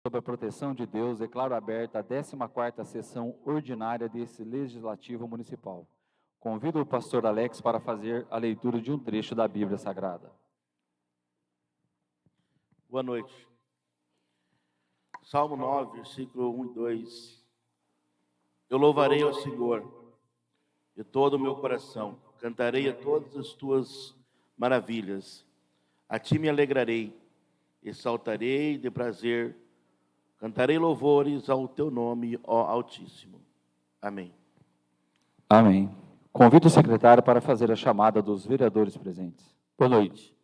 Sob a proteção de Deus, declaro aberta a 14ª sessão ordinária desse Legislativo Municipal. Convido o pastor Alex para fazer a leitura de um trecho da Bíblia Sagrada. Boa noite. Salmo 9, versículo 1 e 2. Eu louvarei ao Senhor de todo o meu coração, cantarei a todas as tuas maravilhas. A ti me alegrarei, exaltarei de prazer, cantarei louvores ao teu nome, ó Altíssimo. Amém. Amém. Convido o secretário para fazer a chamada dos vereadores presentes. Boa noite.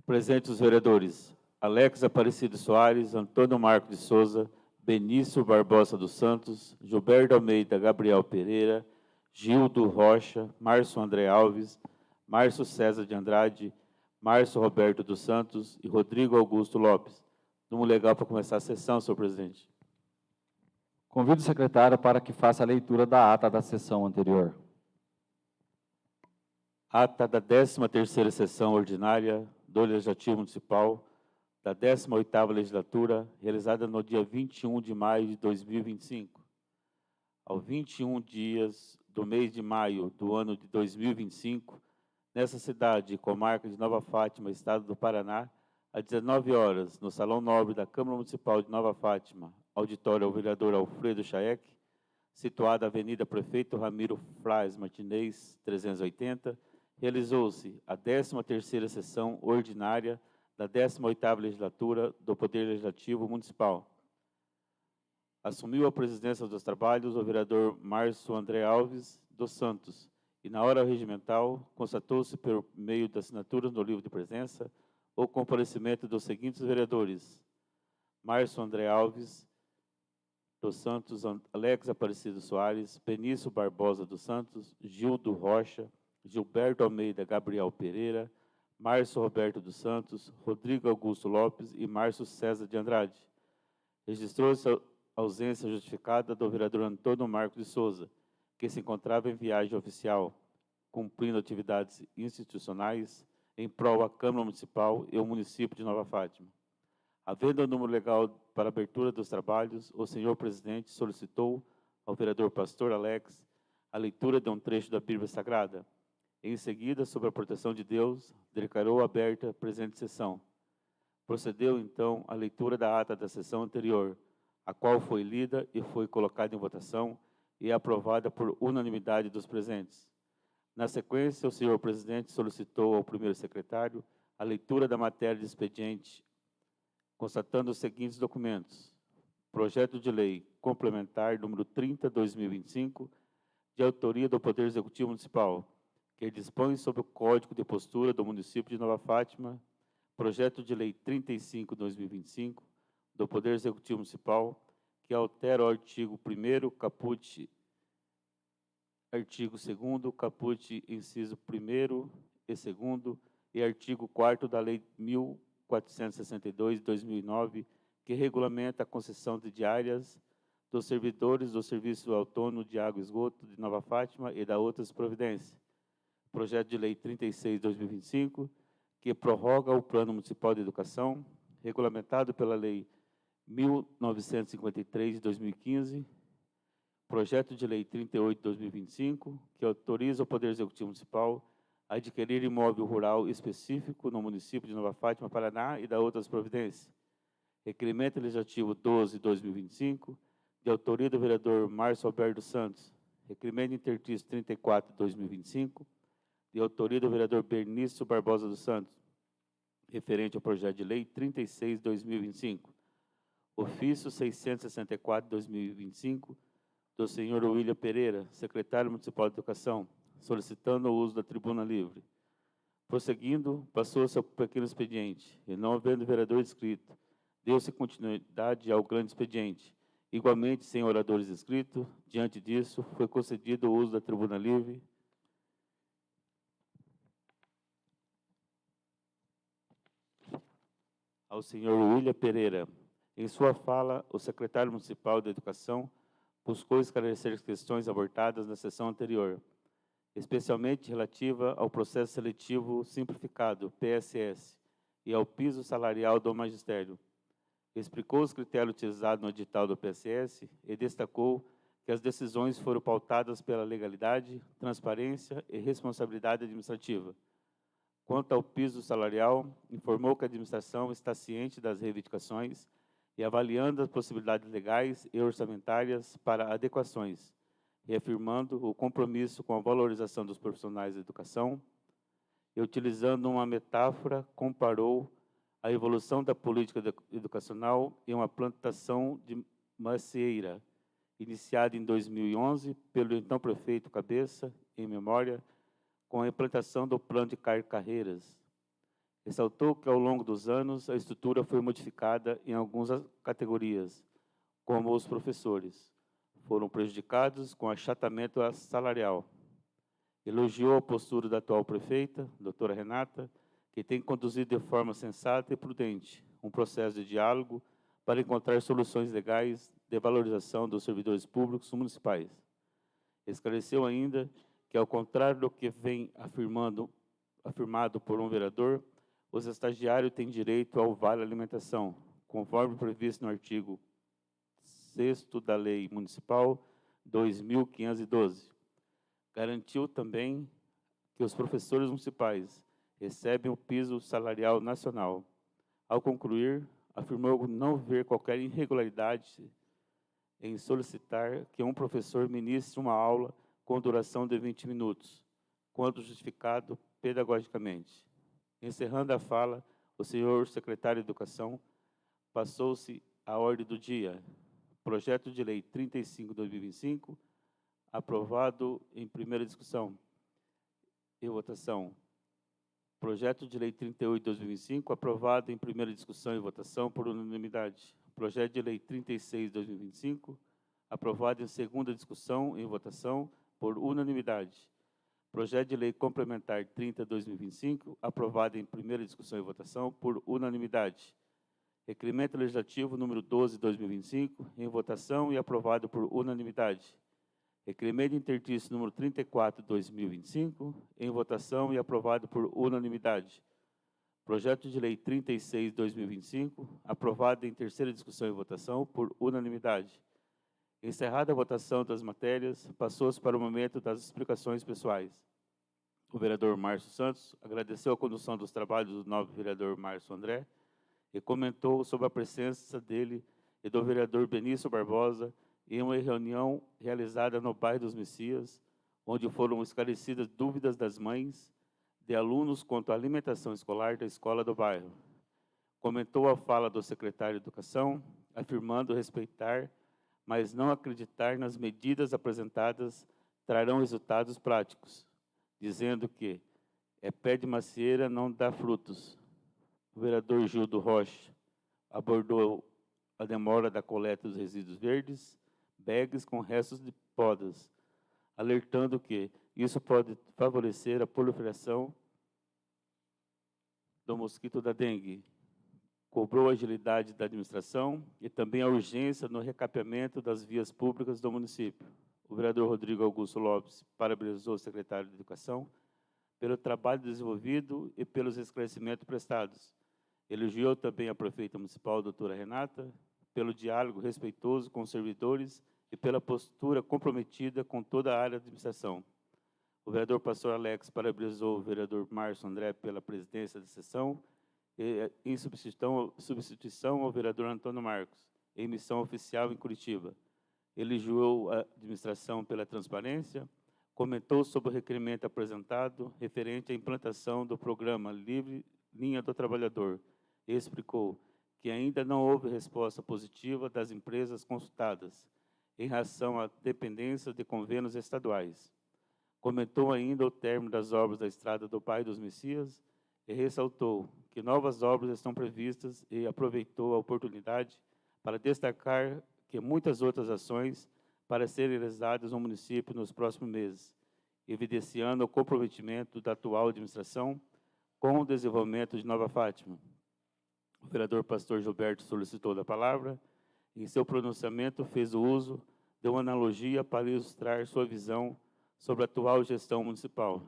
Presentes os vereadores Alex Aparecido Soares, Antônio Marco de Souza, Benício Barbosa dos Santos, Gilberto Almeida Gabriel Pereira, Gildo Rocha, Márcio André Alves, Márcio César de Andrade, Márcio Roberto dos Santos e Rodrigo Augusto Lopes. Número legal para começar a sessão, senhor presidente. Convido o secretário para que faça a leitura da ata da sessão anterior. Ata da 13ª sessão ordinária do Legislativo Municipal da 18ª legislatura, realizada no dia 21 de maio de 2025. Aos 21 dias do mês de maio do ano de 2025, nessa cidade e comarca de Nova Fátima, estado do Paraná, às 19 horas, no Salão Nobre da Câmara Municipal de Nova Fátima, auditório ao vereador Alfredo Chaek, situada a Avenida Prefeito Ramiro Fraz Martinez, 380, realizou-se a 13ª sessão ordinária da 18ª legislatura do Poder Legislativo Municipal. Assumiu a presidência dos trabalhos o vereador Márcio André Alves dos Santos e, na hora regimental, constatou-se por meio das assinaturas no livro de presença o comparecimento dos seguintes vereadores: Márcio André Alves dos Santos, Alex Aparecido Soares, Benício Barbosa dos Santos, Gildo Rocha, Gilberto Almeida Gabriel Pereira, Márcio Roberto dos Santos, Rodrigo Augusto Lopes e Márcio César de Andrade. Registrou-se a ausência justificada do vereador Antônio Marco de Souza, que se encontrava em viagem oficial, cumprindo atividades institucionais em prol da Câmara Municipal e o município de Nova Fátima. Havendo o número legal para abertura dos trabalhos, o senhor presidente solicitou ao vereador pastor Alex a leitura de um trecho da Bíblia Sagrada. Em seguida, sob a proteção de Deus, declarou aberta a presente sessão. Procedeu, então, a leitura da ata da sessão anterior, a qual foi lida e foi colocada em votação e aprovada por unanimidade dos presentes. Na sequência, o senhor presidente solicitou ao primeiro secretário a leitura da matéria de expediente, constatando os seguintes documentos: projeto de lei complementar número 30/2025, de autoria do Poder Executivo Municipal, que dispõe sobre o Código de Postura do município de Nova Fátima, projeto de lei 35/2025, do Poder Executivo Municipal, que altera o artigo 1º, caput, artigo 2º, caput, inciso 1º e 2º, e artigo 4º da Lei 1462 de 2009, que regulamenta a concessão de diárias dos servidores do Serviço Autônomo de Água e Esgoto de Nova Fátima e da outras providências. Projeto de lei 36/2025, que prorroga o Plano Municipal de Educação, regulamentado pela Lei 1953 de 2015. Projeto de lei 38/2025, que autoriza o Poder Executivo Municipal a adquirir imóvel rural específico no município de Nova Fátima, Paraná, e da outras providências. Requerimento legislativo 12/2025, de autoria do vereador Márcio Alberto Santos. Requerimento intertício 34/2025, de autoria do vereador Benício Barbosa dos Santos, referente ao projeto de lei 36/2025. Ofício 664/2025, do senhor William Pereira, secretário municipal de Educação, solicitando o uso da tribuna livre. Prosseguindo, passou-se ao pequeno expediente, e não havendo vereador inscrito, deu-se continuidade ao grande expediente. Igualmente, sem oradores inscritos, diante disso, foi concedido o uso da tribuna livre. Ao senhor William Pereira. Em sua fala, o secretário municipal de Educação buscou esclarecer as questões abordadas na sessão anterior, especialmente relativa ao processo seletivo simplificado, PSS, e ao piso salarial do magistério. explicou os critérios utilizados no edital do PSS e destacou que as decisões foram pautadas pela legalidade, transparência e responsabilidade administrativa. Quanto ao piso salarial, informou que a administração está ciente das reivindicações e avaliando as possibilidades legais e orçamentárias para adequações, reafirmando o compromisso com a valorização dos profissionais da educação e, utilizando uma metáfora, comparou a evolução da política educacional em uma plantação de macieira, iniciada em 2011 pelo então prefeito Cabeça, em memória, com a implantação do plano de carreiras. Ressaltou que, ao longo dos anos, a estrutura foi modificada em algumas categorias, como os professores. Foram prejudicados com achatamento salarial. Elogiou a postura da atual prefeita, doutora Renata, que tem conduzido de forma sensata e prudente um processo de diálogo para encontrar soluções legais de valorização dos servidores públicos municipais. Esclareceu ainda que, ao contrário do que vem afirmado por um vereador, os estagiários têm direito ao vale alimentação, conforme previsto no artigo 6º da Lei Municipal 2.512. Garantiu também que os professores municipais recebem o piso salarial nacional. Ao concluir, afirmou não ver qualquer irregularidade em solicitar que um professor ministre uma aula com duração de 20 minutos, quando justificado pedagogicamente. Encerrando a fala, o senhor secretário de Educação passou-se à ordem do dia. Projeto de Lei 35/2025, aprovado em primeira discussão e votação. Projeto de Lei 38/2025, aprovado em primeira discussão e votação por unanimidade. Projeto de Lei 36/2025, aprovado em segunda discussão e votação por unanimidade. Projeto de Lei Complementar 30/2025, aprovado em primeira discussão e votação por unanimidade. Requerimento Legislativo número 12/2025, em votação e aprovado por unanimidade. Requerimento Interstício número 34/2025, em votação e aprovado por unanimidade. Projeto de Lei 36/2025, aprovado em terceira discussão e votação por unanimidade. Encerrada a votação das matérias, passou-se para o momento das explicações pessoais. O vereador Márcio Santos agradeceu a condução dos trabalhos do novo vereador Márcio André e comentou sobre a presença dele e do vereador Benício Barbosa em uma reunião realizada no bairro dos Messias, onde foram esclarecidas dúvidas das mães de alunos quanto à alimentação escolar da escola do bairro. Comentou a fala do secretário de Educação, afirmando respeitar, mas não acreditar nas medidas apresentadas trarão resultados práticos, dizendo que pé de macieira não dá frutos. O vereador Gildo Rocha abordou a demora da coleta dos resíduos verdes, bags com restos de podas, alertando que isso pode favorecer a proliferação do mosquito da dengue. Cobrou a agilidade da administração e também a urgência no recapeamento das vias públicas do município. O vereador Rodrigo Augusto Lopes parabenizou o secretário de Educação pelo trabalho desenvolvido e pelos esclarecimentos prestados. Elogiou também a prefeita municipal, doutora Renata, pelo diálogo respeitoso com os servidores e pela postura comprometida com toda a área de administração. O vereador pastor Alex parabenizou o vereador Márcio André pela presidência da sessão e em substituição ao vereador Antônio Marcos, em missão oficial em Curitiba. Elogiou a administração pela transparência, comentou sobre o requerimento apresentado referente à implantação do programa Livre Linha do Trabalhador e explicou que ainda não houve resposta positiva das empresas consultadas em relação à dependência de convênios estaduais. Comentou ainda o término das obras da Estrada do Bairro dos Messias e ressaltou que novas obras estão previstas e aproveitou a oportunidade para destacar que muitas outras ações para serem realizadas no município nos próximos meses, evidenciando o comprometimento da atual administração com o desenvolvimento de Nova Fátima. O vereador pastor Gilberto solicitou da palavra e, em seu pronunciamento, fez o uso de uma analogia para ilustrar sua visão sobre a atual gestão municipal.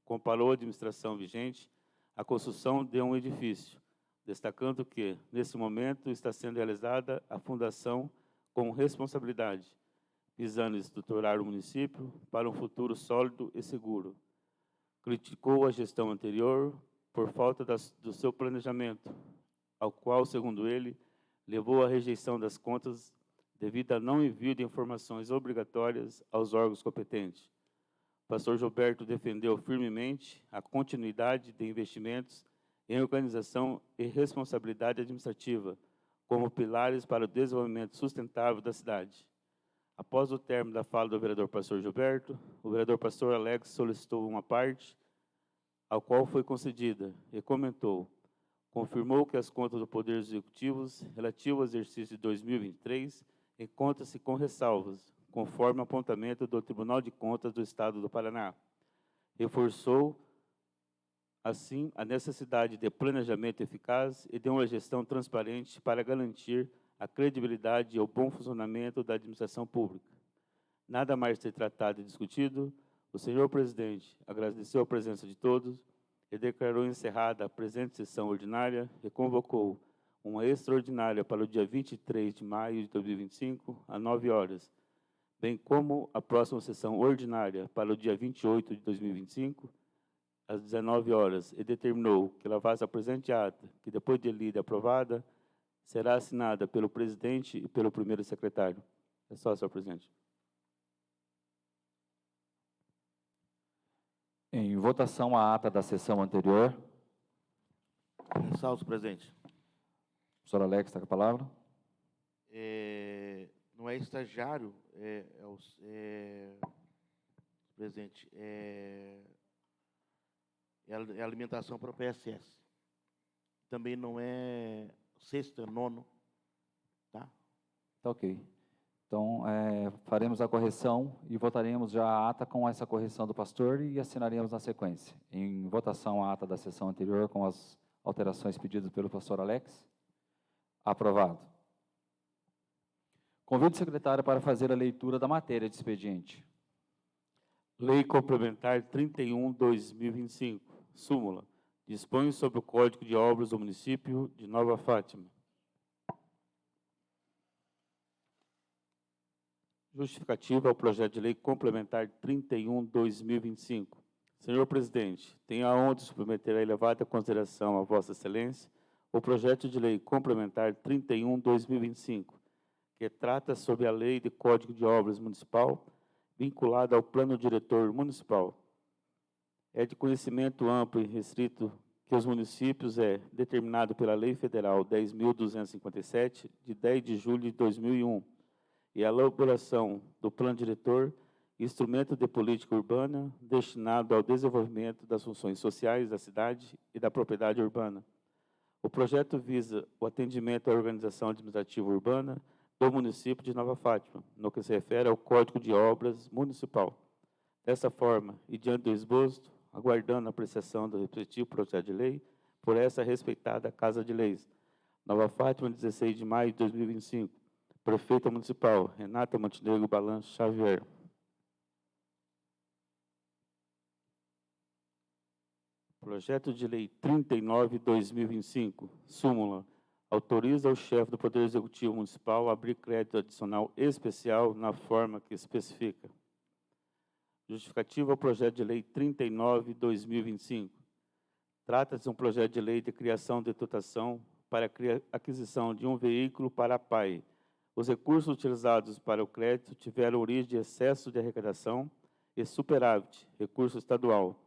Comparou a administração vigente à construção de um edifício, destacando que, nesse momento, está sendo realizada a fundação com responsabilidade, visando estruturar o município para um futuro sólido e seguro. Criticou a gestão anterior por falta do seu planejamento, ao qual, segundo ele, levou à rejeição das contas devido a não envio de informações obrigatórias aos órgãos competentes. O pastor Gilberto defendeu firmemente a continuidade de investimentos em organização e responsabilidade administrativa como pilares para o desenvolvimento sustentável da cidade. Após o término da fala do vereador pastor Gilberto, o vereador pastor Alex solicitou uma parte, ao qual foi concedida, e comentou: confirmou que as contas do Poder Executivo relativo ao exercício de 2023 encontram-se com ressalvas, conforme o apontamento do Tribunal de Contas do Estado do Paraná. Reforçou, assim, a necessidade de planejamento eficaz e de uma gestão transparente para garantir a credibilidade e o bom funcionamento da administração pública. Nada mais ser tratado e discutido, o senhor presidente agradeceu a presença de todos e declarou encerrada a presente sessão ordinária e convocou uma extraordinária para o dia 23 de maio de 2025, às 9 horas, bem como a próxima sessão ordinária para o dia 28 de 2025, às 19 horas, e determinou que lavasse a presente ata, que depois de lida e aprovada, será assinada pelo presidente e pelo primeiro secretário. É só, senhor presidente. Em votação a ata da sessão anterior. Ressalto, presidente. Professor Alex, está com a palavra. Não é estagiário, presidente, é alimentação para o PSS. Também não é sexto, é nono, tá? Tá ok. Então, faremos a correção e votaremos já a ata com essa correção do pastor e assinaremos na sequência. Em votação a ata da sessão anterior com as alterações pedidas pelo pastor Alex. Aprovado. Convido o secretário para fazer a leitura da matéria de expediente. Lei Complementar 31/2025, súmula, dispõe sobre o Código de Obras do município de Nova Fátima. Justificativa ao projeto de lei complementar 31/2025. Senhor presidente, tenho a honra de submeter à elevada consideração a Vossa Excelência o projeto de lei complementar 31/2025, que trata sobre a Lei de Código de Obras Municipal vinculada ao Plano Diretor Municipal. É de conhecimento amplo e restrito que os municípios determinado pela Lei Federal 10.257, de 10 de julho de 2001, e a elaboração do Plano Diretor, instrumento de política urbana destinado ao desenvolvimento das funções sociais da cidade e da propriedade urbana. O projeto visa o atendimento à organização administrativa urbana do município de Nova Fátima, no que se refere ao Código de Obras Municipal. Dessa forma, e diante do esboço, aguardando a apreciação do respectivo projeto de lei por essa respeitada Casa de Leis. Nova Fátima, 16 de maio de 2025. Prefeita Municipal, Renata Montenegro Balanço Xavier. Projeto de Lei 39/2025, súmula, autoriza o chefe do Poder Executivo Municipal a abrir crédito adicional especial na forma que especifica. Justificativa ao projeto de Lei 39/2025. Trata-se de um projeto de lei de criação de dotação para a aquisição de um veículo para a PAI. Os recursos utilizados para o crédito tiveram origem de excesso de arrecadação e superávit, recurso estadual.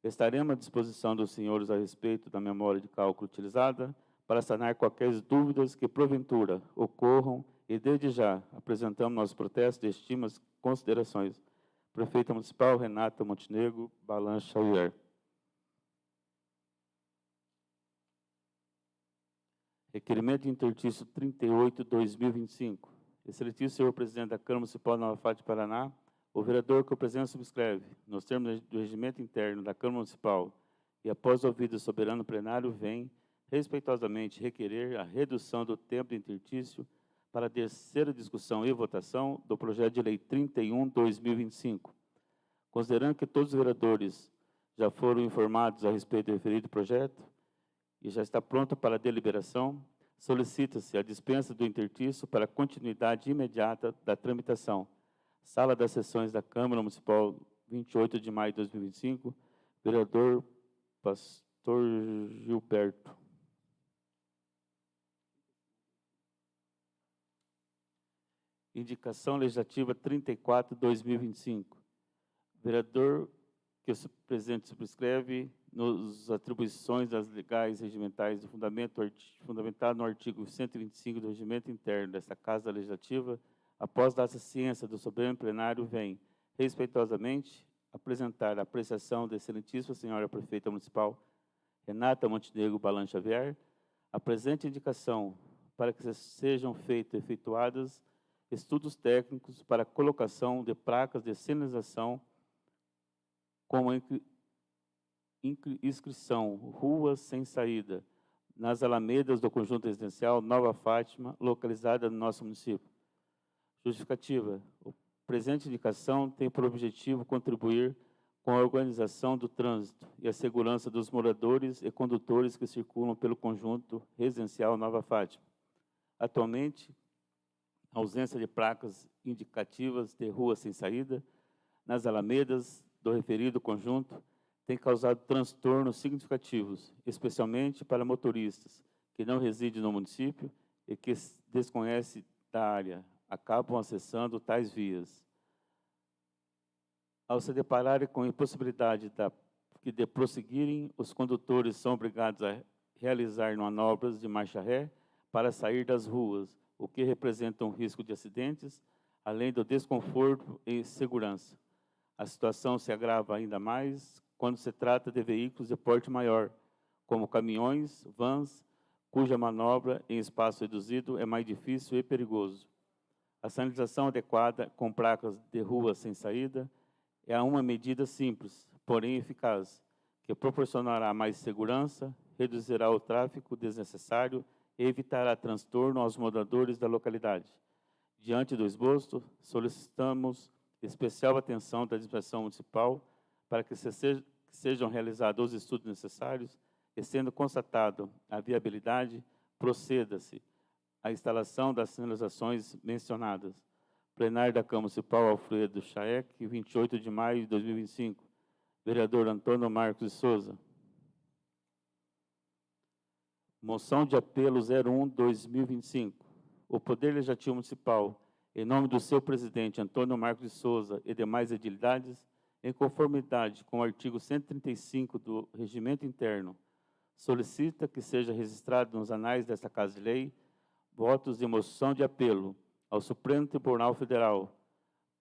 Estaremos à disposição dos senhores a respeito da memória de cálculo utilizada para sanar quaisquer dúvidas que, porventura, ocorram e, desde já, apresentamos nosso protesto de estimas e considerações. Prefeita Municipal, Renata Montenegro Balanço Xavier. Requerimento de intertício 38/2025. Excelentíssimo senhor presidente da Câmara Municipal de Nova Fátima, Paraná, o vereador que o presidente subscreve, nos termos do regimento interno da Câmara Municipal e após ouvido o soberano plenário, vem, respeitosamente, requerer a redução do tempo de intertício para a terceira discussão e votação do projeto de lei 31/2025. Considerando que todos os vereadores já foram informados a respeito do referido projeto, e já está pronta para deliberação, solicita-se a dispensa do intertício para continuidade imediata da tramitação. Sala das Sessões da Câmara Municipal, 28 de maio de 2025, vereador Pastor Gilberto. Indicação legislativa 34/2025. Vereador que o presidente subscreve nas atribuições das legais regimentais do fundamentado no artigo 125 do Regimento Interno desta Casa Legislativa, após data ciência do Supremo Plenário, vem, respeitosamente, apresentar a apreciação da excelentíssima senhora prefeita municipal Renata Montenegro Balan Xavier, a presente indicação para que sejam efetuadas estudos técnicos para a colocação de placas de sinalização como inscrição Ruas Sem Saída, nas alamedas do conjunto residencial Nova Fátima, localizada no nosso município. Justificativa. A presente indicação tem por objetivo contribuir com a organização do trânsito e a segurança dos moradores e condutores que circulam pelo conjunto residencial Nova Fátima. Atualmente, a ausência de placas indicativas de rua sem saída nas alamedas do referido conjunto tem causado transtornos significativos, especialmente para motoristas que não residem no município e que desconhecem da área, acabam acessando tais vias. Ao se depararem com a impossibilidade de prosseguirem, os condutores são obrigados a realizar manobras de marcha ré para sair das ruas, o que representa um risco de acidentes, além do desconforto e segurança. A situação se agrava ainda mais quando se trata de veículos de porte maior, como caminhões, vans, cuja manobra em espaço reduzido é mais difícil e perigoso. A sinalização adequada, com placas de rua sem saída, é uma medida simples, porém eficaz, que proporcionará mais segurança, reduzirá o tráfego desnecessário e evitará transtorno aos moradores da localidade. Diante do esboço, solicitamos especial atenção da administração municipal para que sejam realizados os estudos necessários e, sendo constatado a viabilidade, proceda-se à instalação das sinalizações mencionadas. Plenário da Câmara Municipal Alfredo Chaek, 28 de maio de 2025. Vereador Antônio Marcos de Souza. Moção de apelo 01/2025. O Poder Legislativo Municipal, em nome do seu presidente Antônio Marcos de Souza e demais edilidades, em conformidade com o artigo 135 do Regimento Interno, solicita que seja registrado nos anais desta Casa de Lei votos de moção de apelo ao Supremo Tribunal Federal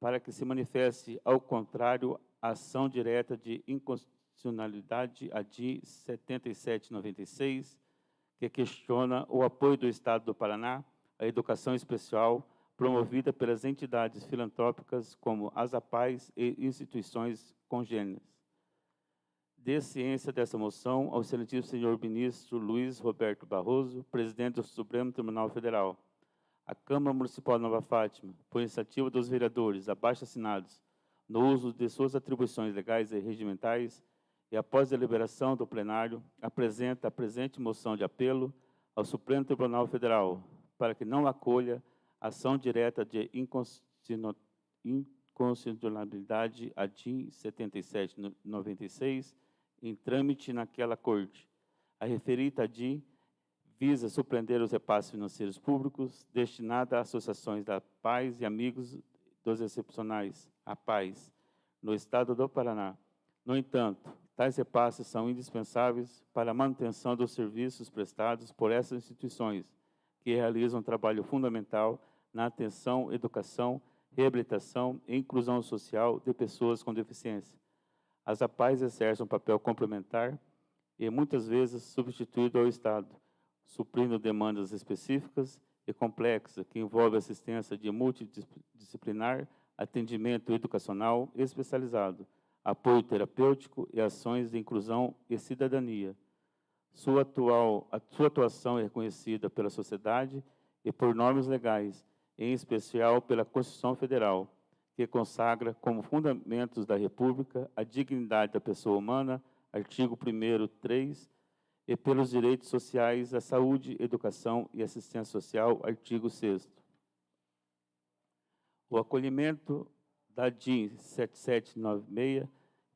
para que se manifeste, ao contrário, a ação direta de inconstitucionalidade ADI 7796, que questiona o apoio do Estado do Paraná à educação especial promovida pelas entidades filantrópicas como as APAES e instituições congêneres. Dê ciência dessa moção ao excelentíssimo senhor ministro Luiz Roberto Barroso, presidente do Supremo Tribunal Federal. A Câmara Municipal de Nova Fátima, por iniciativa dos vereadores abaixo-assinados, no uso de suas atribuições legais e regimentais, e após deliberação do plenário, apresenta a presente moção de apelo ao Supremo Tribunal Federal, para que não acolha ação direta de inconstitucionalidade ADI 7796 em trâmite naquela Corte. A referida ADI visa surpreender os repasses financeiros públicos destinados a associações da Paz e Amigos dos Excepcionais, a Paz, no Estado do Paraná. No entanto, tais repasses são indispensáveis para a manutenção dos serviços prestados por essas instituições, que realizam um trabalho fundamental na atenção, educação, reabilitação e inclusão social de pessoas com deficiência. As APAES exercem um papel complementar e muitas vezes substituído ao Estado, suprindo demandas específicas e complexas que envolvem assistência de multidisciplinar, atendimento educacional especializado, apoio terapêutico e ações de inclusão e cidadania. Sua atuação é reconhecida pela sociedade e por normas legais, em especial pela Constituição Federal, que consagra como fundamentos da República a dignidade da pessoa humana, artigo 1º, 3, e pelos direitos sociais, a saúde, educação e assistência social, artigo 6º. O acolhimento da DIN 7796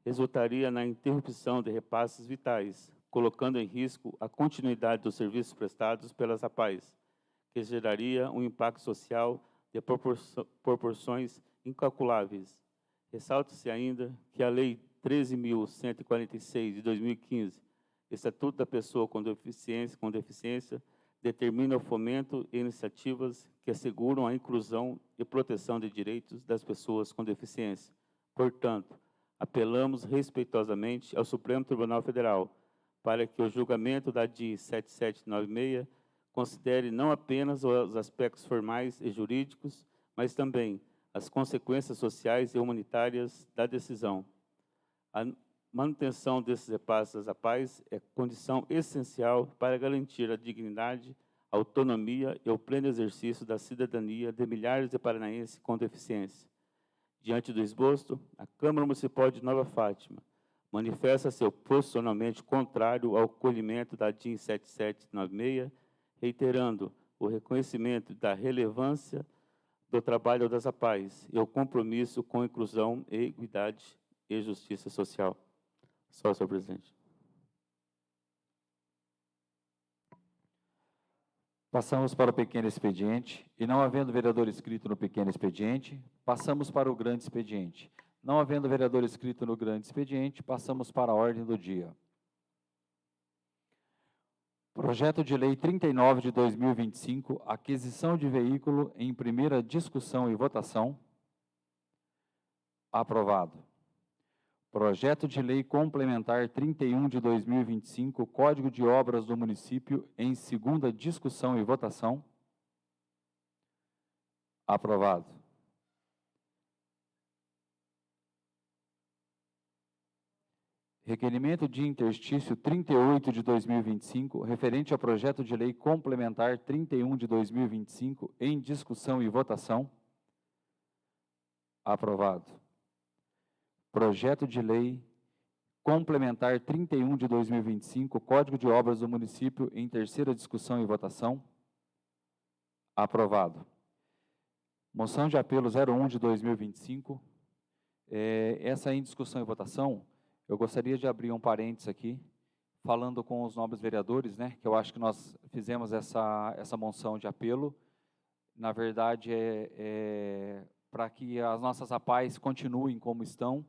resultaria na interrupção de repasses vitais, colocando em risco a continuidade dos serviços prestados pelas APAES, que geraria um impacto social de proporções incalculáveis. Ressalta-se ainda que a Lei 13.146, de 2015, Estatuto da Pessoa com Deficiência, determina o fomento e iniciativas que asseguram a inclusão e proteção de direitos das pessoas com deficiência. Portanto, apelamos respeitosamente ao Supremo Tribunal Federal para que o julgamento da DIN 7796 considere não apenas os aspectos formais e jurídicos, mas também as consequências sociais e humanitárias da decisão. A manutenção desses repasses à paz é condição essencial para garantir a dignidade, a autonomia e o pleno exercício da cidadania de milhares de paranaenses com deficiência. Diante do exposto, a Câmara Municipal de Nova Fátima manifesta seu posicionamento contrário ao acolhimento da DIN 7796, reiterando o reconhecimento da relevância do trabalho das APAES e o compromisso com inclusão, equidade e justiça social. Só, senhor presidente. Passamos para o pequeno expediente, e não havendo vereador inscrito no pequeno expediente, passamos para o grande expediente. Não havendo vereador inscrito no grande expediente, passamos para a ordem do dia. Projeto de Lei 39 de 2025, aquisição de veículo em primeira discussão e votação. Aprovado. Projeto de Lei Complementar 31 de 2025, Código de Obras do Município, em segunda discussão e votação. Aprovado. Requerimento de interstício 38 de 2025, referente ao Projeto de Lei Complementar 31 de 2025, em discussão e votação. Aprovado. Projeto de Lei Complementar 31 de 2025, Código de Obras do Município, em terceira discussão e votação. Aprovado. Moção de apelo 01 de 2025. Essa em discussão e votação, eu gostaria de abrir um parênteses aqui, falando com os nobres vereadores, né, que eu acho que nós fizemos essa moção de apelo. Na verdade, para que as nossas APAES continuem como estão,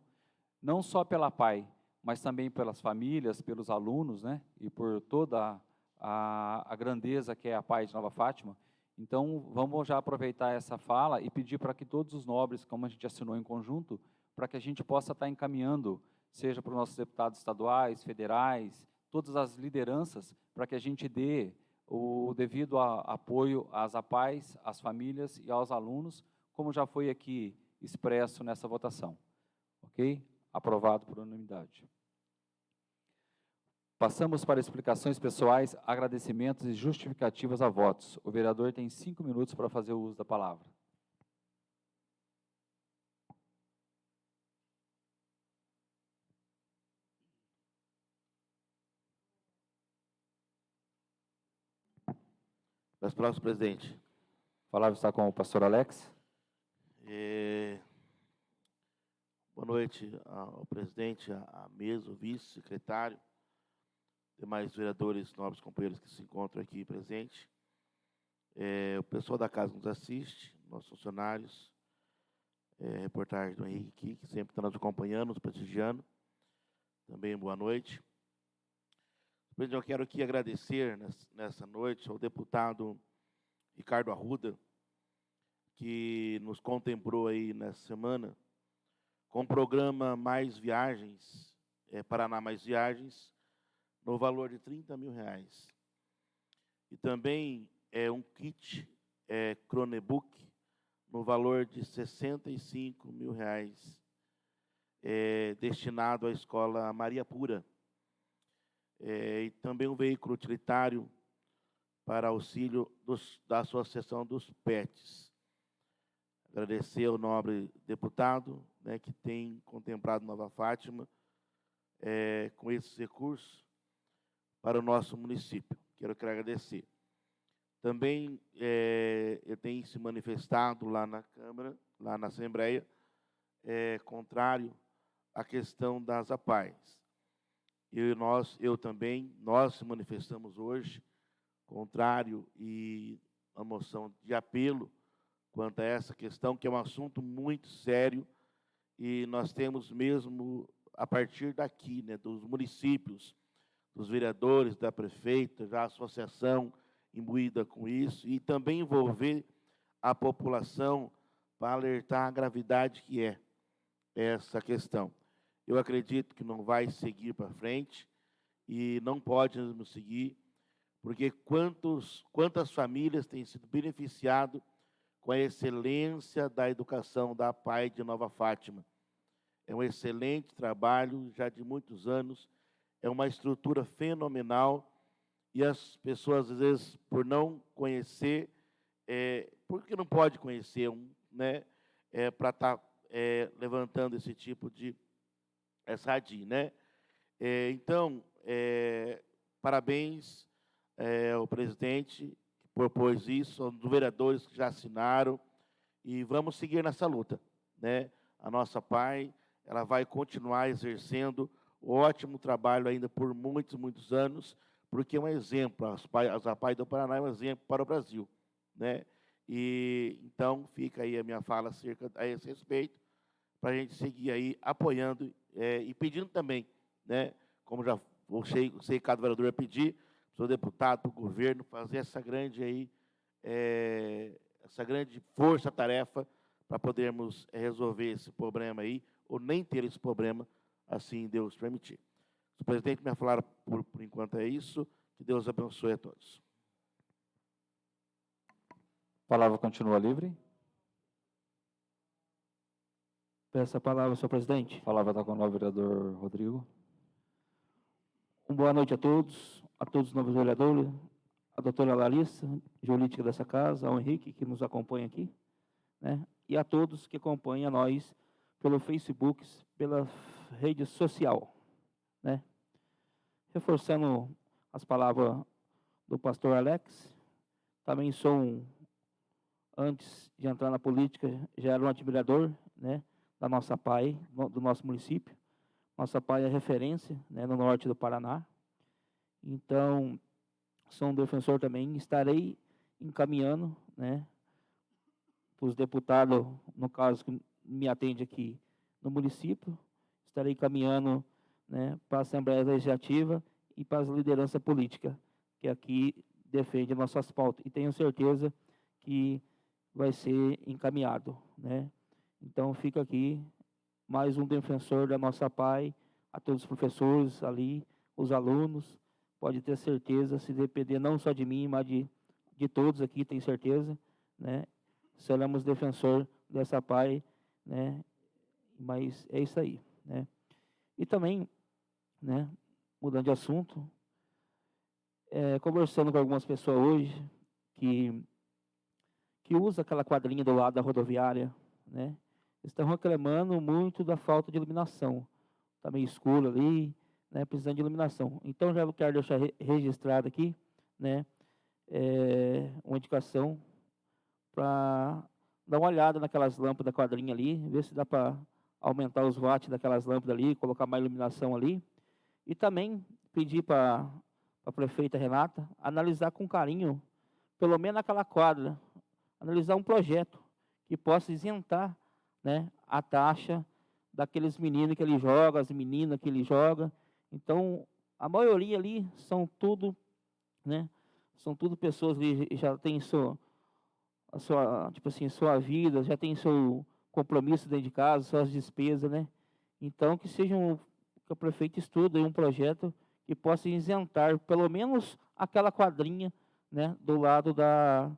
não só pela APAE, mas também pelas famílias, pelos alunos, né, e por toda a grandeza que é a APAE de Nova Fátima. Então, vamos já aproveitar essa fala e pedir para que todos os nobres, como a gente assinou em conjunto, para que a gente possa estar encaminhando, seja para os nossos deputados estaduais, federais, todas as lideranças, para que a gente dê o devido apoio às APAES, às famílias e aos alunos, como já foi aqui expresso nessa votação. Ok? Aprovado por unanimidade. Passamos para explicações pessoais, agradecimentos e justificativas a votos. O vereador tem 5 minutos para fazer o uso da palavra. Peço a palavra, presidente. A palavra está com o pastor Alex. Boa noite ao presidente, à mesa, ao vice-secretário, demais vereadores, nobres companheiros que se encontram aqui presentes. O pessoal da casa nos assiste, nossos funcionários, reportagem do Henrique aqui, que sempre está nos acompanhando, nos prestigiando. Também boa noite. Presidente, eu quero aqui agradecer nessa noite ao deputado Ricardo Arruda, que nos contemplou aí nessa semana com o programa Mais Viagens, Paraná Mais Viagens, no valor de R$30 mil. E também um kit Chromebook, no valor de R$65 mil, destinado à Escola Maria Pura. E também um veículo utilitário para auxílio da Associação dos PETs. Agradecer ao nobre deputado, né, que tem contemplado Nova Fátima com esses recursos para o nosso município. Quero agradecer. Também eu tenho se manifestado lá na Câmara, lá na Assembleia, contrário à questão das APAES. Nós se manifestamos hoje contrário e a moção de apelo quanto a essa questão, que é um assunto muito sério, e nós temos mesmo, a partir daqui, né, dos municípios, dos vereadores, da prefeita, já a associação imbuída com isso, e também envolver a população para alertar a gravidade que é essa questão. Eu acredito que não vai seguir para frente, e não pode nos seguir, porque quantas famílias têm sido beneficiadas com a excelência da educação da APAE de Nova Fátima. É um excelente trabalho, já de muitos anos, é uma estrutura fenomenal, e as pessoas, às vezes, por não conhecer, porque não pode conhecer né, para estar levantando esse tipo de SADI, né? Então, parabéns ao presidente que propôs isso, aos vereadores que já assinaram, e vamos seguir nessa luta, né? A nossa APAE, ela vai continuar exercendo ótimo trabalho ainda por muitos, muitos anos, porque é um exemplo, as APAE do Paraná é um exemplo para o Brasil, né? E então fica aí a minha fala acerca a esse respeito, para a gente seguir aí apoiando e pedindo também, né? Como já sei que cada vereador vai pedir, para o deputado, para o governo, fazer essa grande força-tarefa para podermos resolver esse problema aí, ou nem ter esse problema, assim Deus permitir. Se o presidente me falar por enquanto é isso, que Deus abençoe a todos. A palavra continua livre. Peço a palavra, senhor presidente. A palavra está com o novo vereador Rodrigo. Boa noite a todos os novos vereadores, a doutora Larissa, jurídica dessa casa, ao Henrique, que nos acompanha aqui, né? E a todos que acompanham nós pelo Facebook, pela rede social, né? Reforçando as palavras do pastor Alex, também antes de entrar na política, já era um admirador, né, da nossa APAE, do nosso município. Nossa APAE é referência, né, no norte do Paraná. Então, sou um defensor também, estarei encaminhando, né, para os deputados, no caso que me atende aqui no município, estarei encaminhando, né, para a Assembleia Legislativa e para as lideranças políticas, que aqui defende nossas pautas. E tenho certeza que vai ser encaminhado, né? Então, fica aqui mais um defensor da nossa APAE, a todos os professores ali, os alunos, pode ter certeza, se depender não só de mim, mas de todos aqui, tenho certeza, né? Seremos defensor dessa APAE, né? Mas é isso aí, né? E também, né, mudando de assunto, conversando com algumas pessoas hoje que usa aquela quadrinha do lado da rodoviária, né? Estão reclamando muito da falta de iluminação. Está meio escuro ali, né? Precisando de iluminação. Então, já quero deixar registrado aqui, né, uma indicação para dar uma olhada naquelas lâmpadas da quadrinha ali, ver se dá para aumentar os watts daquelas lâmpadas ali, colocar mais iluminação ali. E também pedir para a prefeita Renata analisar com carinho, pelo menos aquela quadra, analisar um projeto que possa isentar, né, a taxa daqueles meninos que ele joga, as meninas que ele joga. Então, a maioria ali são tudo, né, são tudo pessoas que já têm sua vida, já tem seu compromisso dentro de casa, suas despesas, né? Então, que o prefeito estude um projeto que possa isentar pelo menos aquela quadrinha, né, do lado da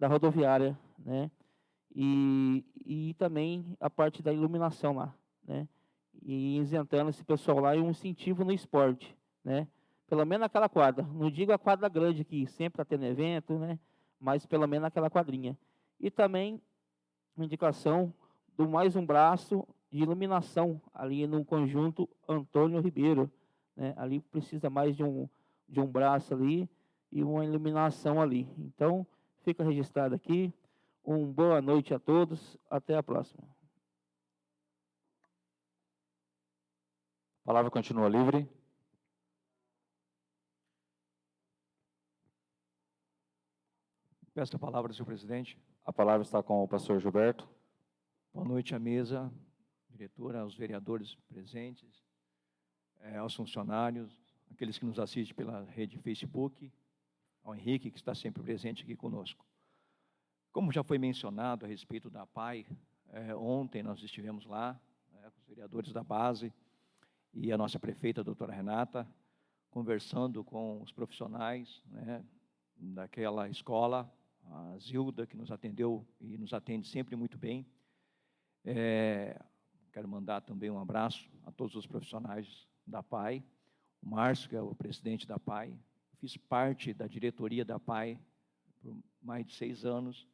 rodoviária, né? E também a parte da iluminação lá, né? E isentando esse pessoal lá e um incentivo no esporte, né? Pelo menos aquela quadra, não digo a quadra grande que sempre está tendo evento, né? Mas pelo menos aquela quadrinha. E também uma indicação do mais um braço de iluminação ali no conjunto Antônio Ribeiro, né? Ali precisa mais de de um braço ali e uma iluminação ali. Então, fica registrado aqui. Boa noite a todos. Até a próxima. A palavra continua livre. Peço a palavra, senhor presidente. A palavra está com o pastor Gilberto. Boa noite à mesa, diretora, aos vereadores presentes, aos funcionários, aqueles que nos assistem pela rede Facebook, ao Henrique, que está sempre presente aqui conosco. Como já foi mencionado a respeito da PAI, ontem nós estivemos lá, com os vereadores da base e a nossa prefeita, a doutora Renata, conversando com os profissionais, daquela escola, a Zilda, que nos atendeu e nos atende sempre muito bem. Quero mandar também um abraço a todos os profissionais da PAI, o Márcio, que é o presidente da PAI. Fiz parte da diretoria da PAI por mais de 6 anos,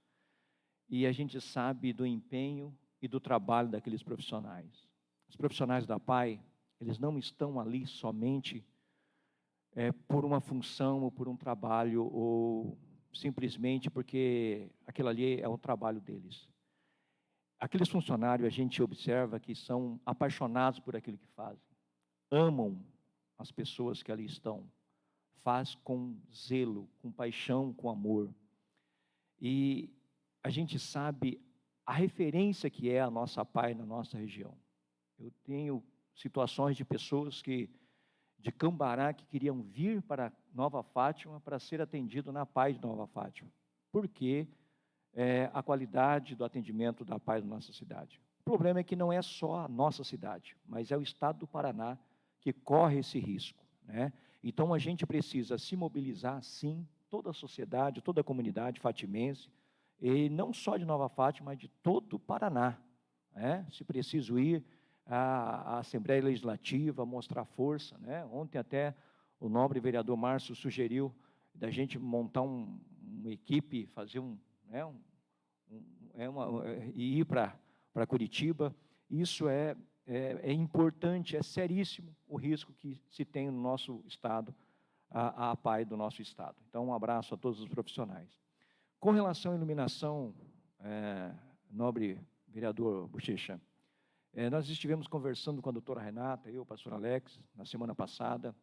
e a gente sabe do empenho e do trabalho daqueles profissionais. Os profissionais da PAI, eles não estão ali somente por uma função ou por um trabalho, ou simplesmente porque aquilo ali é o trabalho deles. Aqueles funcionários, a gente observa que são apaixonados por aquilo que fazem, amam as pessoas que ali estão, faz com zelo, com paixão, com amor. E a gente sabe a referência que é a nossa PAI na nossa região. Eu tenho situações de pessoas de Cambará que queriam vir para Nova Fátima para ser atendido na PAI de Nova Fátima, porque a qualidade do atendimento da PAI da nossa cidade. O problema é que não é só a nossa cidade, mas é o estado do Paraná que corre esse risco, Então, a gente precisa se mobilizar, sim, toda a sociedade, toda a comunidade fatimense, e não só de Nova Fátima, mas de todo o Paraná, Se preciso ir à Assembleia Legislativa, mostrar força, Ontem até o nobre vereador Márcio sugeriu da gente montar uma equipe, fazer e ir para Curitiba. Isso é importante, é seríssimo o risco que se tem no nosso estado, a PAI do nosso estado. Então, um abraço a todos os profissionais. Com relação à iluminação, nobre vereador Bochecha, nós estivemos conversando com a doutora Renata, eu, o pastor Alex, na semana passada,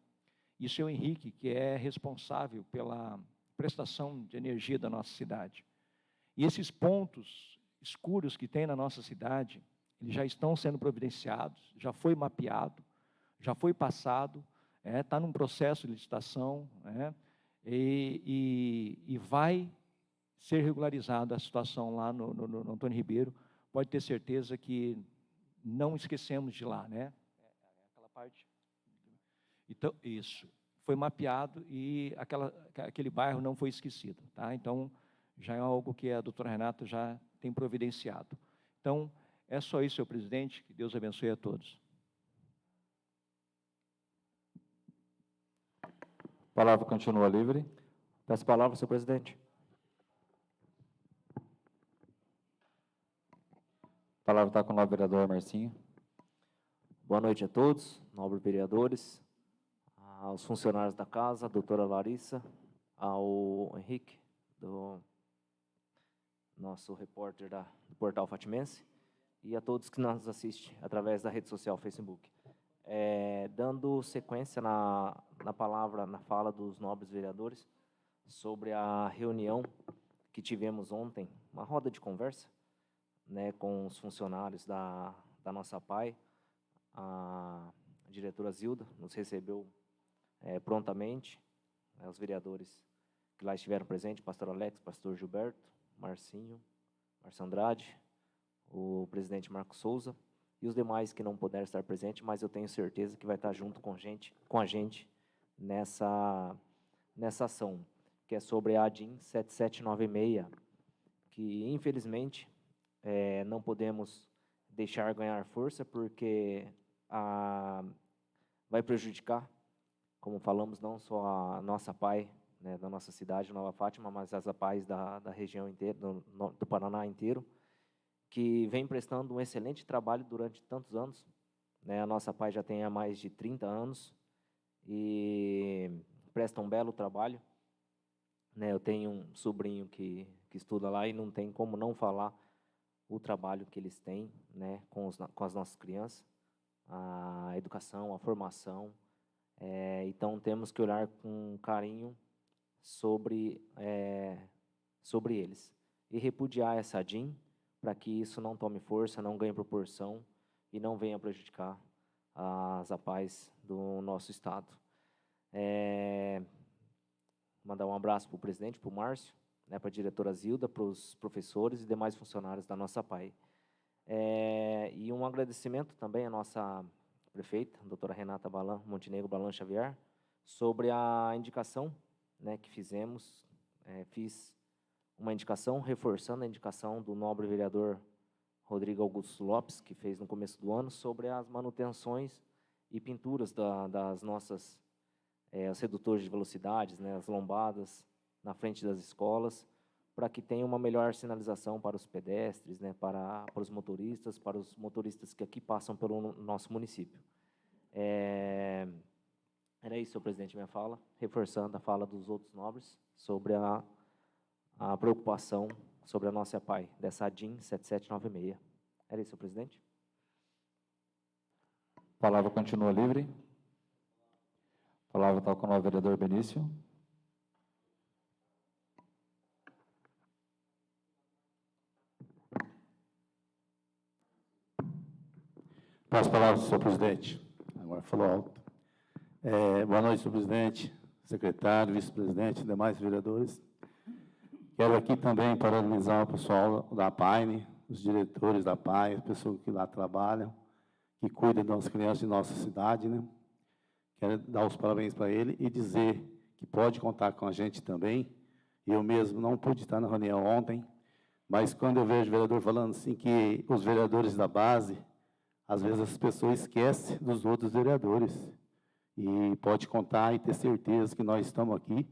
e o senhor Henrique, que é responsável pela prestação de energia da nossa cidade. E esses pontos escuros que tem na nossa cidade, eles já estão sendo providenciados, já foi mapeado, já foi passado, está num processo de licitação, e vai ser regularizada a situação lá no Antônio Ribeiro. Pode ter certeza que não esquecemos de lá, aquela parte. Então, isso, foi mapeado e aquele bairro não foi esquecido, tá? Então, já é algo que a doutora Renata já tem providenciado. Então, é só isso, senhor presidente, que Deus abençoe a todos. A palavra continua livre. Peço a palavra, senhor presidente. A palavra está com o novo vereador Marcinho. Boa noite a todos, nobres vereadores, aos funcionários da casa, a doutora Larissa, ao Henrique, do nosso repórter do Portal Fatimense, e a todos que nos assistem através da rede social Facebook. Dando sequência na fala dos nobres vereadores sobre a reunião que tivemos ontem, uma roda de conversa, com os funcionários da nossa PAI. A diretora Zilda nos recebeu prontamente, os vereadores que lá estiveram presentes, pastor Alex, pastor Gilberto, Marcinho, Márcio Andrade, o presidente Marcos Souza e os demais que não puderam estar presentes, mas eu tenho certeza que vai estar junto com a gente nessa ação, que é sobre a ADIM 7796, que infelizmente não podemos deixar ganhar força, porque vai prejudicar, como falamos, não só a nossa PAI, da nossa cidade, Nova Fátima, mas as PAIs da região inteira, do Paraná inteiro, que vem prestando um excelente trabalho durante tantos anos. A nossa PAI já tem há mais de 30 anos, e presta um belo trabalho. Né, eu tenho um sobrinho que estuda lá e não tem como não falar o trabalho que eles têm, né, com as nossas crianças, a educação, a formação. Então, temos que olhar com carinho sobre eles e repudiar essa DIN para que isso não tome força, não ganhe proporção e não venha prejudicar as APAES do nosso estado. Mandar um abraço para o presidente, para o Márcio, né, para a diretora Zilda, para os professores e demais funcionários da nossa APAE. E um agradecimento também à nossa prefeita, a doutora Renata Montenegro Balan Xavier, sobre a indicação, né, que fizemos. Fiz uma indicação, reforçando a indicação do nobre vereador Rodrigo Augusto Lopes, que fez no começo do ano, sobre as manutenções e pinturas das nossas os redutores de velocidades, né, as lombadas na frente das escolas, para que tenha uma melhor sinalização para os pedestres, né, para os motoristas que aqui passam pelo nosso município. Era isso, senhor presidente, minha fala, reforçando a fala dos outros nobres sobre a preocupação sobre a nossa APAE, dessa DIN 7796. Era isso, senhor presidente? A palavra continua livre. A palavra está com o vereador Benício. Passo a palavra, senhor presidente. Agora falou alto. Boa noite, senhor presidente, secretário, vice-presidente e demais vereadores. Quero aqui também parabenizar o pessoal da APAE, os diretores da APAE, as pessoas que lá trabalham, que cuidam das crianças de nossa cidade, né? Quero dar os parabéns para ele e dizer que pode contar com a gente também. Eu mesmo não pude estar na reunião ontem, mas quando eu vejo o vereador falando assim que os vereadores da base, às vezes as pessoas esquecem dos outros vereadores. E pode contar e ter certeza que nós estamos aqui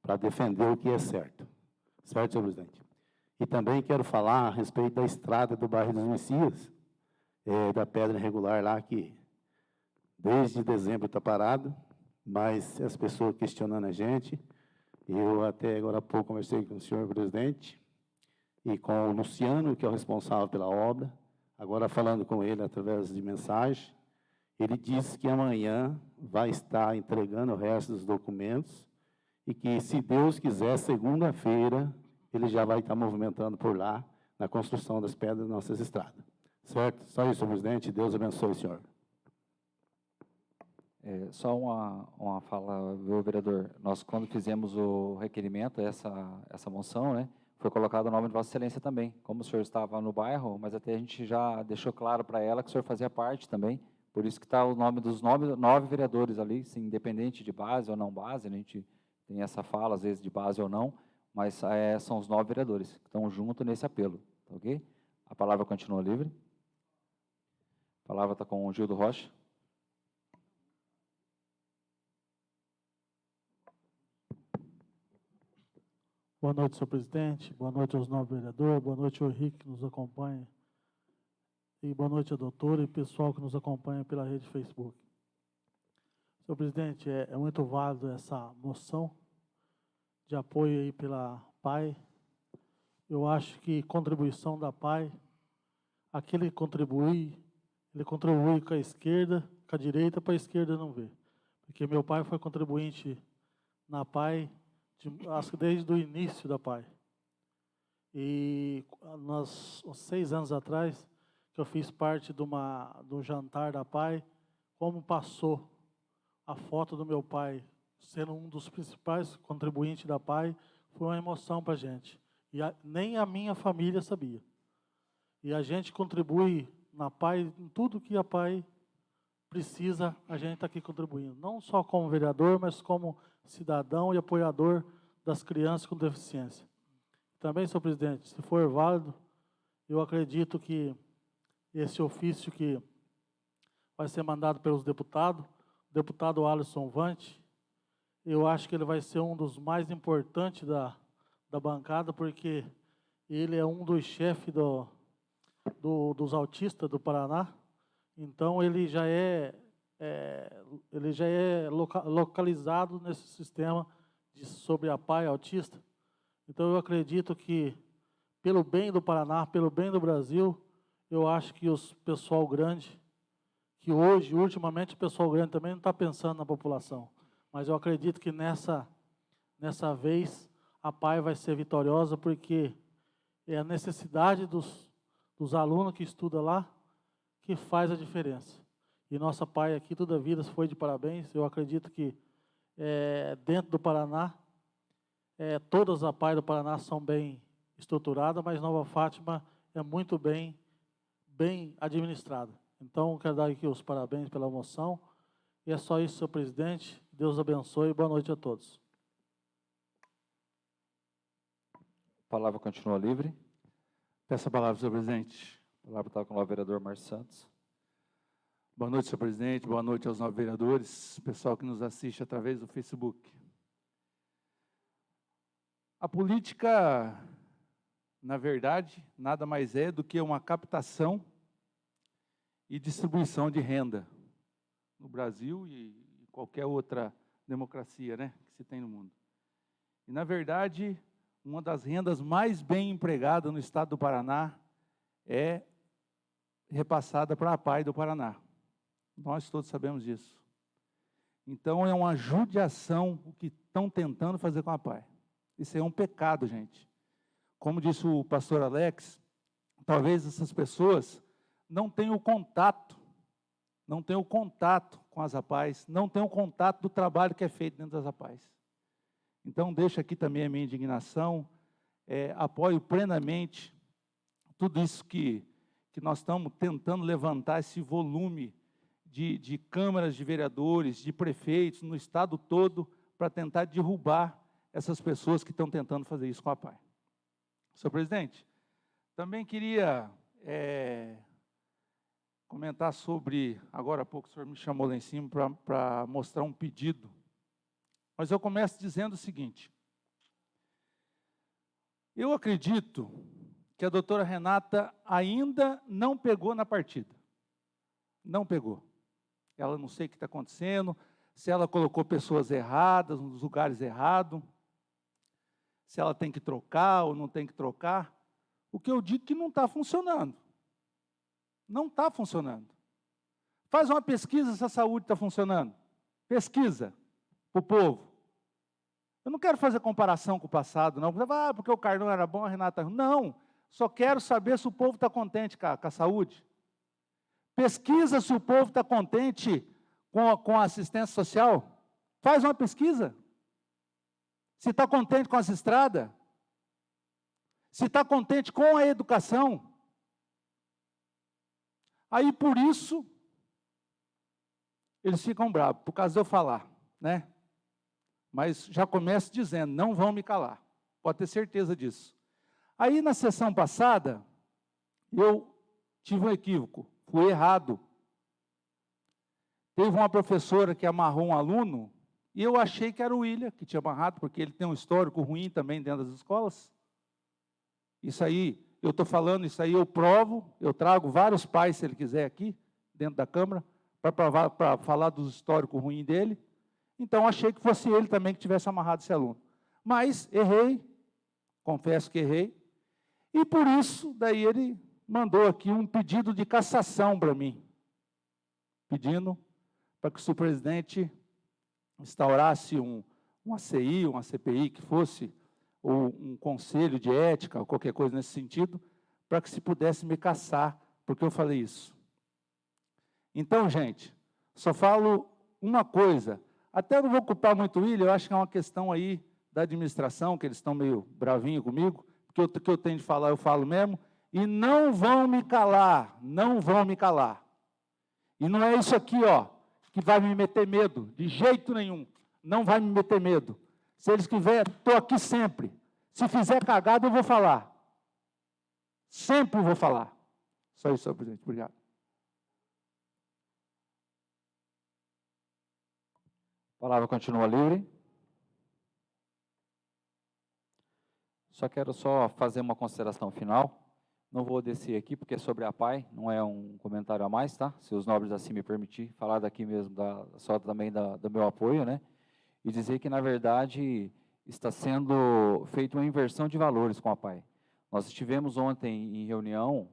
para defender o que é certo. Certo, senhor presidente? E também quero falar a respeito da estrada do bairro dos Messias, da pedra irregular lá, que desde dezembro está parado, mas as pessoas questionando a gente. Eu até agora há pouco conversei com o senhor presidente e com o Luciano, que é o responsável pela obra, agora falando com ele através de mensagem. Ele disse que amanhã vai estar entregando o resto dos documentos e que, se Deus quiser, segunda-feira, ele já vai estar movimentando por lá na construção das pedras das nossas estradas. Certo? Só isso, senhor presidente. Deus abençoe o senhor. Só uma fala, viu, vereador. Nós, quando fizemos o requerimento, essa moção, né, foi colocado o nome de Vossa Excelência também. Como o senhor estava no bairro, mas até a gente já deixou claro para ela que o senhor fazia parte também. Por isso que está o nome dos 9 vereadores ali, sim, independente de base ou não base, né, a gente tem essa fala, às vezes, de base ou não, mas são os 9 vereadores que estão juntos nesse apelo, tá ok? A palavra continua livre. A palavra está com o Gildo Rocha. Boa noite, senhor presidente. Boa noite aos 9 vereadores. Boa noite ao Henrique, que nos acompanha. E boa noite à doutora e pessoal que nos acompanha pela rede Facebook. Senhor presidente, é muito válido essa moção de apoio aí pela PAI. Eu acho que contribuição da PAI, aquele que contribui, ele contribui com a esquerda, com a direita, para a esquerda não ver. Porque meu pai foi contribuinte na PAI, acho que desde o início da PAI. E nós, 6 anos atrás, que eu fiz parte do jantar da PAI, como passou a foto do meu pai, sendo um dos principais contribuintes da PAI, foi uma emoção para a gente. E nem a minha família sabia. E a gente contribui na PAI, em tudo que a PAI precisa, a gente está aqui contribuindo. Não só como vereador, mas como cidadão e apoiador das crianças com deficiência. Também, senhor presidente, se for válido, eu acredito que esse ofício que vai ser mandado pelos deputados, o deputado Alisson Vante, eu acho que ele vai ser um dos mais importantes da bancada, porque ele é um dos chefes dos autistas do Paraná, então ele já é ele já é localizado nesse sistema sobre a PAI autista. Então, eu acredito que, pelo bem do Paraná, pelo bem do Brasil, eu acho que os pessoal grande, que hoje, ultimamente, o pessoal grande também não está pensando na população, mas eu acredito que nessa vez a PAI vai ser vitoriosa, porque é a necessidade dos alunos que estudam lá que faz a diferença. E nossa PAI aqui, toda a vida, foi de parabéns. Eu acredito que dentro do Paraná, todas as PAI do Paraná são bem estruturadas, mas Nova Fátima é muito bem administrada. Então, quero dar aqui os parabéns pela moção. E é só isso, senhor presidente. Deus abençoe e boa noite a todos. A palavra continua livre. Peço a palavra, senhor presidente. A palavra está com o vereador Márcio Santos. Boa noite, senhor presidente. Boa noite aos 9 vereadores, pessoal que nos assiste através do Facebook. A política, na verdade, nada mais é do que uma captação e distribuição de renda no Brasil e qualquer outra democracia, né, que se tem no mundo. E, na verdade, uma das rendas mais bem empregadas no estado do Paraná é repassada para a PAI do Paraná. Nós todos sabemos disso. Então, é uma judiação o que estão tentando fazer com a PAI. Isso é um pecado, gente. Como disse o pastor Alex, talvez essas pessoas não tenham o contato com as APAES, não tenham o contato do trabalho que é feito dentro das APAES. Então, deixo aqui também a minha indignação, apoio plenamente tudo isso que nós estamos tentando levantar, esse volume de câmaras de vereadores, de prefeitos, no estado todo, para tentar derrubar essas pessoas que estão tentando fazer isso com a PAI. Senhor presidente, também queria comentar sobre, agora há pouco o senhor me chamou lá em cima para mostrar um pedido, mas eu começo dizendo o seguinte: eu acredito que a doutora Renata ainda não pegou na partida, não pegou. Ela não sei o que está acontecendo, se ela colocou pessoas erradas, nos lugares errados, se ela tem que trocar ou não tem que trocar. O que eu digo que não está funcionando. Não está funcionando. Faz uma pesquisa se a saúde está funcionando. Pesquisa para o povo. Eu não quero fazer comparação com o passado, não. Porque o Carlão era bom, a Renata... Não, só quero saber se o povo está contente com a saúde. Pesquisa se o povo está contente com a assistência social. Faz uma pesquisa. Se está contente com as estradas. Se está contente com a educação. Aí, por isso, eles ficam bravos, por causa de eu falar, né? Mas já começo dizendo, não vão me calar. Pode ter certeza disso. Aí, na sessão passada, eu tive um equívoco. Fui errado. Teve uma professora que amarrou um aluno, e eu achei que era o William que tinha amarrado, porque ele tem um histórico ruim também dentro das escolas. Isso aí, eu estou falando, isso aí eu provo, eu trago vários pais, se ele quiser, aqui, dentro da Câmara, para falar dos históricos ruins dele. Então, achei que fosse ele também que tivesse amarrado esse aluno. Mas, errei, confesso que errei, e por isso, daí ele mandou aqui um pedido de cassação para mim, pedindo para que o senhor presidente instaurasse uma ACI, uma CPI, que fosse, ou um conselho de ética, ou qualquer coisa nesse sentido, para que se pudesse me cassar, porque eu falei isso. Então, gente, só falo uma coisa, até não vou culpar muito o William, eu acho que é uma questão aí da administração, que eles estão meio bravinhos comigo, porque o que eu tenho de falar, eu falo mesmo, e não vão me calar, não vão me calar. E não é isso aqui, ó, que vai me meter medo, de jeito nenhum, não vai me meter medo. Se eles quiserem, estou aqui sempre. Se fizer cagada, eu vou falar. Sempre vou falar. Só isso, senhor presidente. Obrigado. A palavra continua livre. Quero fazer uma consideração final. Não vou descer aqui, porque é sobre a PAI, não é um comentário a mais, tá? Se os nobres assim me permitir, falar daqui mesmo, só também do meu apoio, né? E dizer que, na verdade, está sendo feita uma inversão de valores com a PAI. Nós estivemos ontem em reunião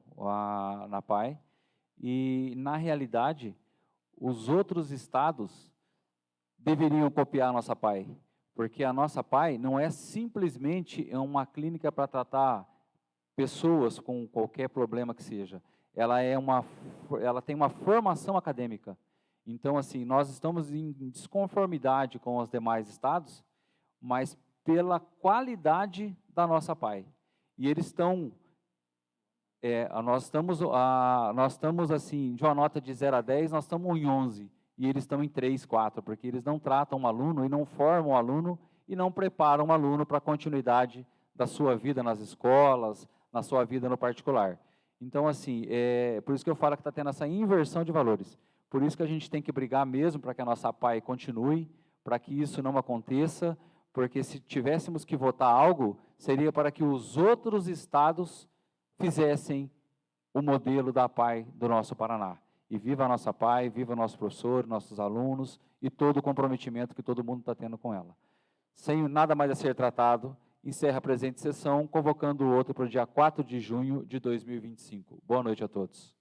na PAI, e, na realidade, os outros estados deveriam copiar a nossa PAI, porque a nossa PAI não é simplesmente uma clínica para tratar pessoas com qualquer problema que seja. Ela tem uma formação acadêmica. Então, assim, nós estamos em desconformidade com os demais estados, mas pela qualidade da nossa PAI. E eles estão, nós estamos assim, de uma nota de 0 a 10, nós estamos em 11, e eles estão em 3, 4, porque eles não tratam o aluno e não formam o aluno e não preparam o aluno para a continuidade da sua vida nas escolas, na sua vida no particular. Então, assim, por isso que eu falo que está tendo essa inversão de valores. Por isso que a gente tem que brigar mesmo para que a nossa PAI continue, para que isso não aconteça, porque se tivéssemos que votar algo, seria para que os outros estados fizessem o modelo da PAI do nosso Paraná. E viva a nossa PAI, viva o nosso professor, nossos alunos e todo o comprometimento que todo mundo está tendo com ela. Sem nada mais a ser tratado, encerra a presente sessão, convocando o outro para o dia 4 de junho de 2025. Boa noite a todos.